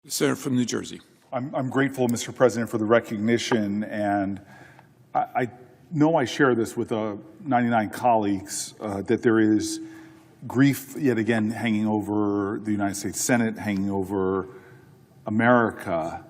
The senator from New Jersey. I'm grateful, Mr. President, for the recognition, and I know I share this with 99 colleagues, that there is grief yet again hanging over the United States Senate, hanging over America,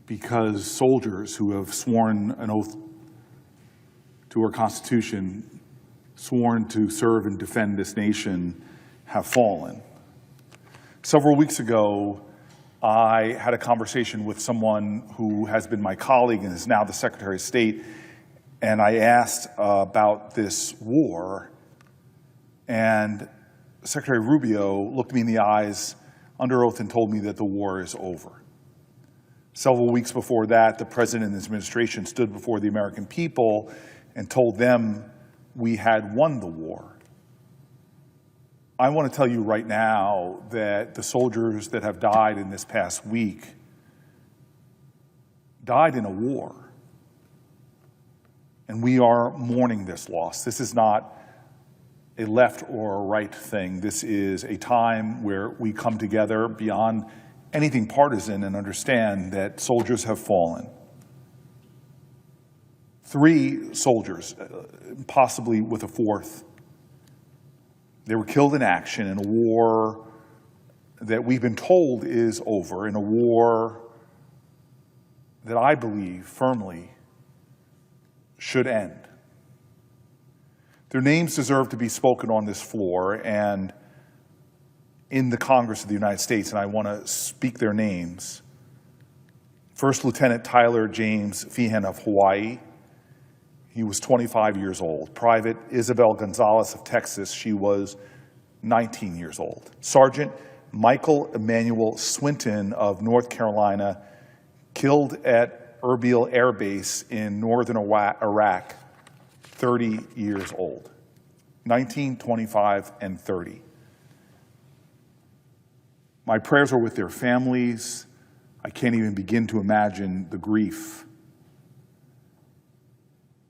because soldiers who have sworn an oath to our Constitution, sworn to serve and defend this nation, have fallen. Several weeks ago, I had a conversation with someone who has been my colleague and is now the Secretary of State, and I asked about this war, and Secretary Rubio looked me in the eyes under oath and told me that the war is over. Several weeks before that, the President and his administration stood before the American people and told them we had won the war. I want to tell you right now that the soldiers that have died in this past week died in a war. And we are mourning this loss. This is not a left or a right thing. This is a time where we come together beyond anything partisan and understand that soldiers have fallen. 3 soldiers, possibly with a 4th. They were killed in action in a war that we've been told is over, in a war that I believe firmly should end. Their names deserve to be spoken on this floor and in the Congress of the United States, and I want to speak their names. First Lieutenant Tyler James Feehan of Hawaii. He was 25 years old. Private Isabel Gonzalez of Texas, she was 19 years old. Sergeant Michael Emmanuel Swinton of North Carolina, killed at Erbil Air Base in northern Iraq, 30 years old. 19, 25, and 30. My prayers are with their families. I can't even begin to imagine the grief.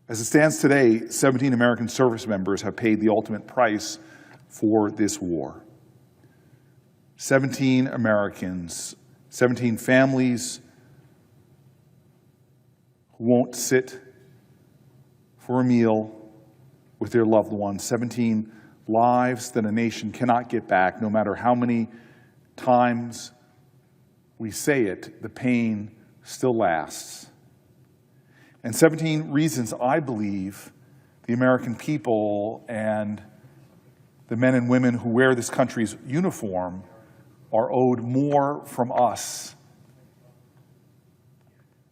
As it stands today, 17 American service members have paid the ultimate price for this war. 17 Americans, 17 families who won't sit for a meal with their loved ones, 17 lives that a nation cannot get back, no matter how many times we say it, the pain still lasts. And 17 reasons I believe the American people and the men and women who wear this country's uniform are owed more from us.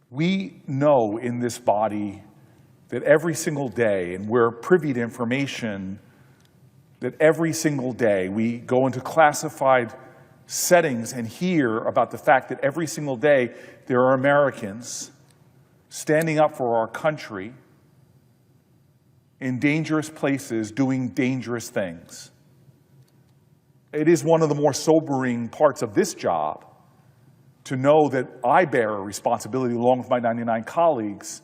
We know in this body that every single day, and we're privy to information that every single day we go into classified settings and hear about the fact that every single day there are Americans standing up for our country in dangerous places, doing dangerous things. It is one of the more sobering parts of this job to know that I bear a responsibility, along with my 99 colleagues,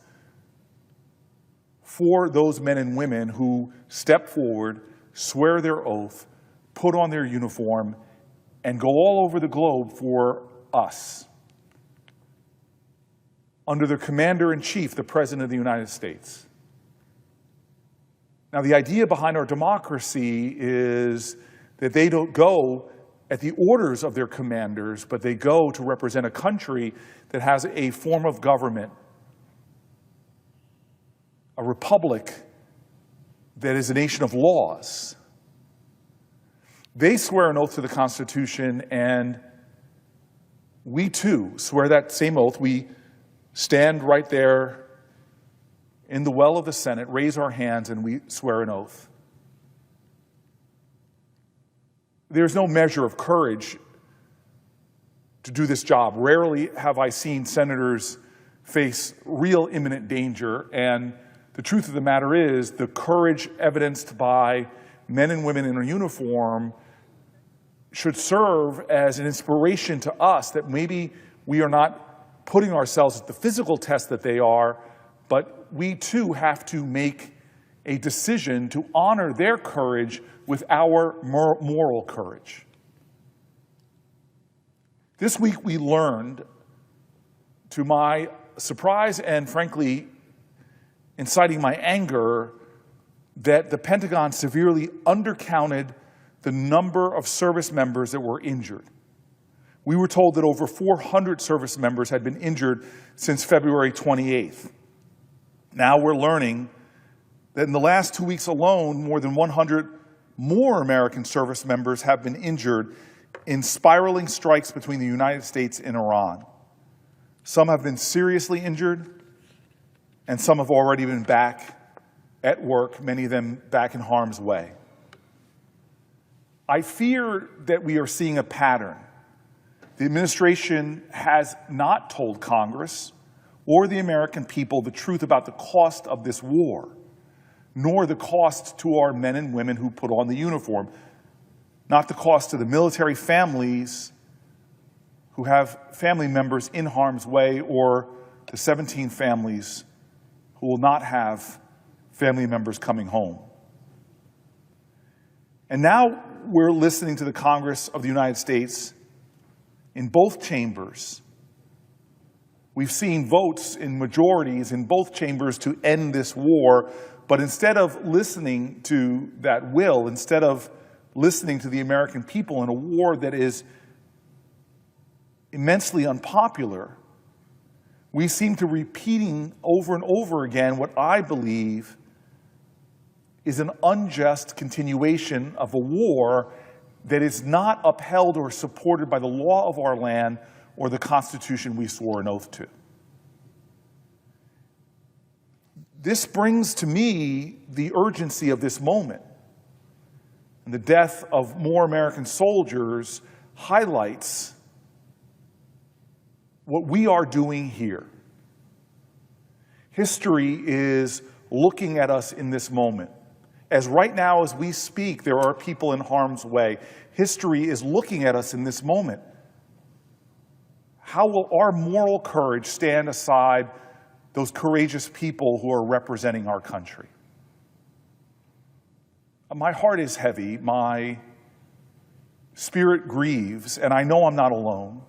for those men and women who step forward, swear their oath, put on their uniform, and go all over the globe for us, under their commander-in-chief, the President of the United States. Now, the idea behind our democracy is that they don't go at the orders of their commanders, but they go to represent a country that has a form of government, a republic that is a nation of laws. They swear an oath to the Constitution, and we too swear that same oath. We stand right there in the well of the Senate, raise our hands, and we swear an oath. There's no measure of courage to do this job. Rarely have I seen senators face real imminent danger, and the truth of the matter is the courage evidenced by men and women in a uniform should serve as an inspiration to us that maybe we are not putting ourselves at the physical test that they are, but we too have to make a decision to honor their courage with our moral courage. This week we learned, to my surprise and frankly inciting my anger, that the Pentagon severely undercounted the number of service members that were injured. We were told that over 400 service members had been injured since February 28th. Now we're learning that in the last 2 weeks alone, more than 100 more American service members have been injured in spiraling strikes between the United States and Iran. Some have been seriously injured, and some have already been back at work, many of them back in harm's way. I fear that we are seeing a pattern. The administration has not told Congress or the American people the truth about the cost of this war, nor the cost to our men and women who put on the uniform, not the cost to the military families who have family members in harm's way, or the 17 families who will not have family members coming home. And now we're listening to the Congress of the United States in both chambers. We've seen votes in majorities in both chambers to end this war, but instead of listening to that will, instead of listening to the American people in a war that is immensely unpopular, we seem to repeating over and over again what I believe is an unjust continuation of a war that is not upheld or supported by the law of our land or the Constitution we swore an oath to. This brings to me the urgency of this moment. And the death of more American soldiers highlights what we are doing here. History is looking at us in this moment. As right now, as we speak, there are people in harm's way. History is looking at us in this moment. How will our moral courage stand aside those courageous people who are representing our country? My heart is heavy, my spirit grieves, and I know I'm not alone.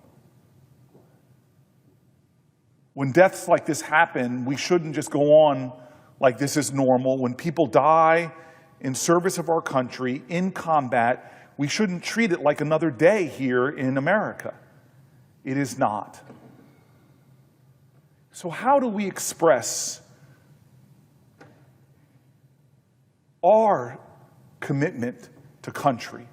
When deaths like this happen, we shouldn't just go on like this is normal. When people die in service of our country, in combat, we shouldn't treat it like another day here in America. It is not. So how do we express our commitment to country?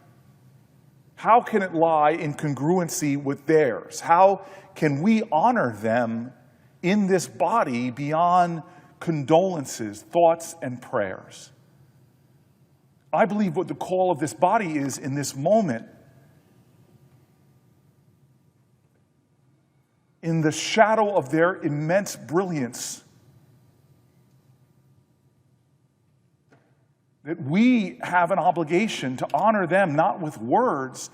How can it lie in congruency with theirs? How can we honor them in this body beyond condolences, thoughts, and prayers? I believe what the call of this body is in this moment, in the shadow of their immense brilliance, that we have an obligation to honor them, not with words,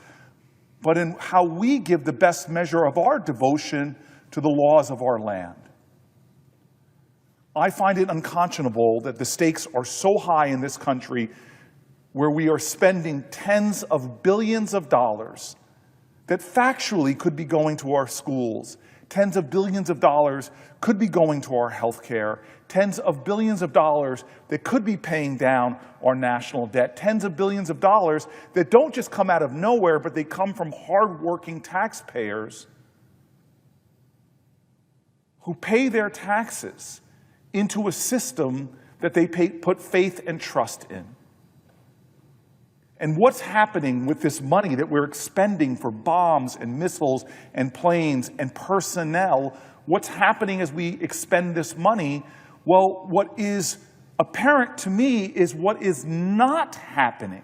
but in how we give the best measure of our devotion to the laws of our land. I find it unconscionable that the stakes are so high in this country, where we are spending tens of billions of dollars that factually could be going to our schools. Tens of billions of dollars could be going to our health care. Tens of billions of dollars that could be paying down our national debt. Tens of billions of dollars that don't just come out of nowhere, but they come from hardworking taxpayers who pay their taxes into a system that they put faith and trust in. And what's happening with this money that we're expending for bombs and missiles and planes and personnel? What's happening as we expend this money? Well, what is apparent to me is what is not happening.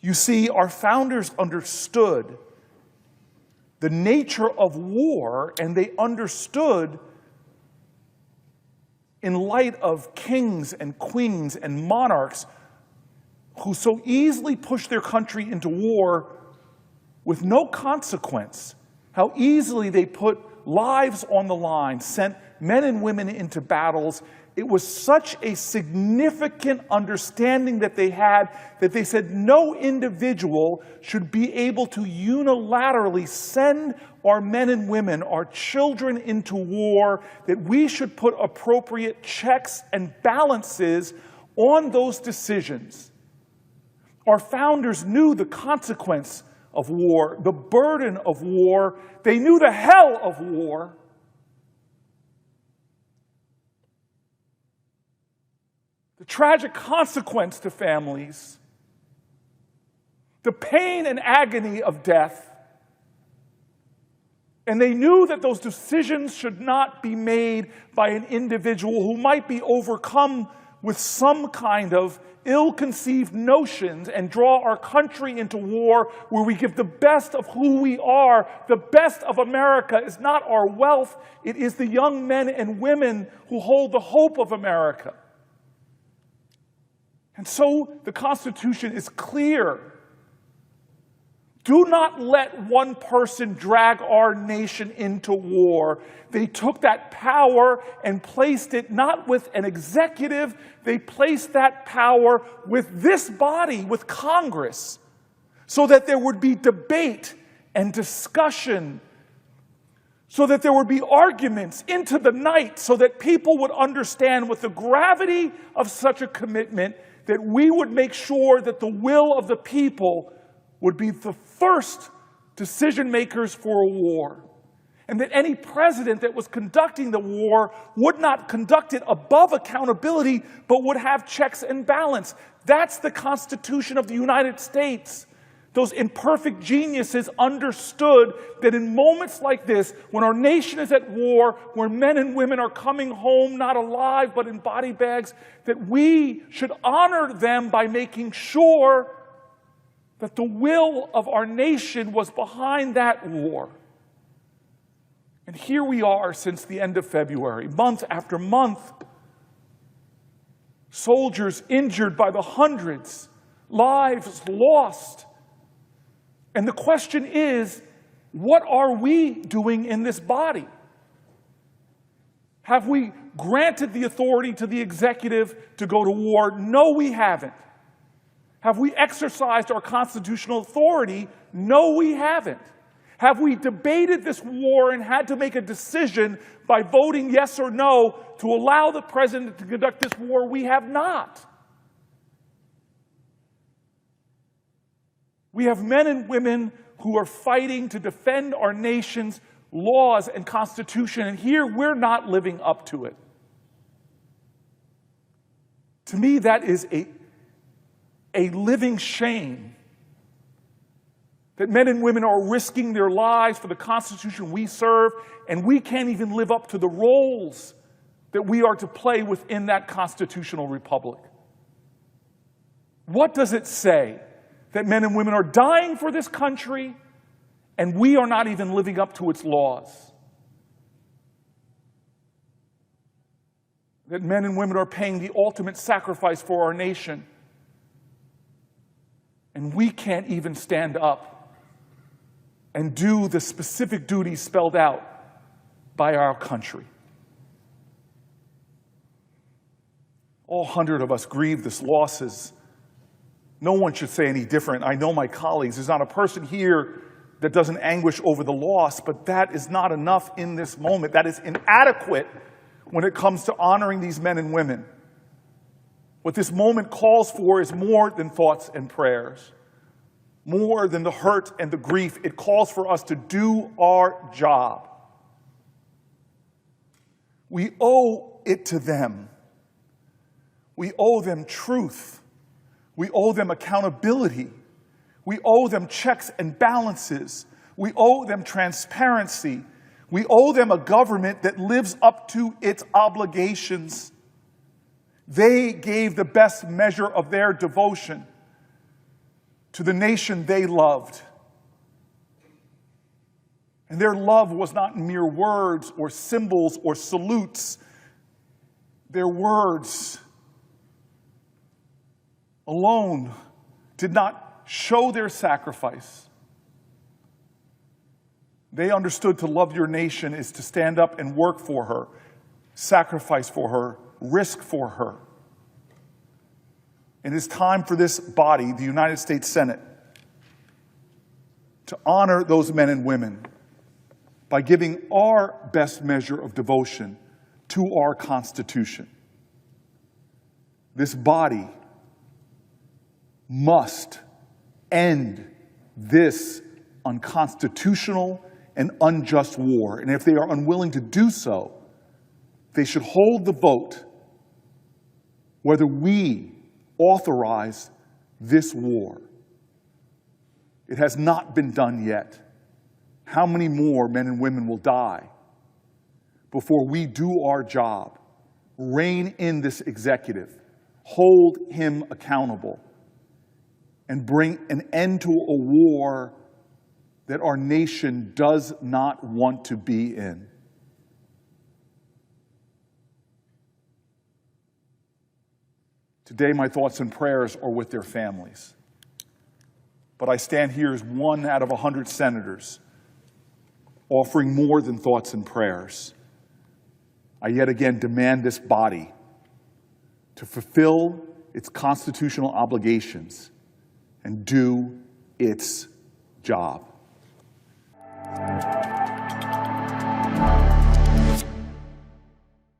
You see, our founders understood the nature of war, and they understood, in light of kings and queens and monarchs who so easily pushed their country into war with no consequence, how easily they put lives on the line, sent men and women into battles It was such a significant understanding that they had that they said no individual should be able to unilaterally send our men and women, our children into war, that we should put appropriate checks and balances on those decisions. Our founders knew the consequence of war, the burden of war. They knew the hell of war. The tragic consequence to families, the pain and agony of death. And they knew that those decisions should not be made by an individual who might be overcome with some kind of ill-conceived notions and draw our country into war where we give the best of who we are. The best of America is not our wealth, it is the young men and women who hold the hope of America. And so the Constitution is clear. Do not let one person drag our nation into war. They took that power and placed it not with an executive, they placed that power with this body, with Congress, so that there would be debate and discussion, so that there would be arguments into the night, so that people would understand with the gravity of such a commitment that we would make sure that the will of the people would be the first decision makers for a war. And that any president that was conducting the war would not conduct it above accountability, but would have checks and balance. That's the Constitution of the United States. Those imperfect geniuses understood that in moments like this, when our nation is at war, where men and women are coming home not alive but in body bags, that we should honor them by making sure that the will of our nation was behind that war. And here we are since the end of February, month after month. Soldiers injured by the hundreds, lives lost. And the question is, what are we doing in this body? Have we granted the authority to the executive to go to war? No, we haven't. Have we exercised our constitutional authority? No, we haven't. Have we debated this war and had to make a decision by voting yes or no to allow the president to conduct this war? We have not. We have men and women who are fighting to defend our nation's laws and constitution, and here we're not living up to it. To me, that is a living shame that men and women are risking their lives for the Constitution we serve, and we can't even live up to the roles that we are to play within that constitutional republic. What does it say? That men and women are dying for this country, and we are not even living up to its laws. That men and women are paying the ultimate sacrifice for our nation, and we can't even stand up and do the specific duties spelled out by our country. All 100 of us grieve these losses. No one should say any different. I know my colleagues. There's not a person here that doesn't anguish over the loss, but that is not enough in this moment. That is inadequate when it comes to honoring these men and women. What this moment calls for is more than thoughts and prayers, more than the hurt and the grief. It calls for us to do our job. We owe it to them. We owe them truth. We owe them accountability. We owe them checks and balances. We owe them transparency. We owe them a government that lives up to its obligations. They gave the best measure of their devotion to the nation they loved. And their love was not mere words or symbols or salutes. Their words alone did not show their sacrifice. They understood to love your nation is to stand up and work for her, sacrifice for her, risk for her. And it's time for this body, the United States Senate, to honor those men and women by giving our best measure of devotion to our Constitution. This body must end this unconstitutional and unjust war. And if they are unwilling to do so, they should hold the vote whether we authorize this war. It has not been done yet. How many more men and women will die before we do our job, rein in this executive, hold him accountable, and bring an end to a war that our nation does not want to be in? Today, my thoughts and prayers are with their families. But I stand here as one out of 100 senators, offering more than thoughts and prayers. I yet again demand this body to fulfill its constitutional obligations and do its job.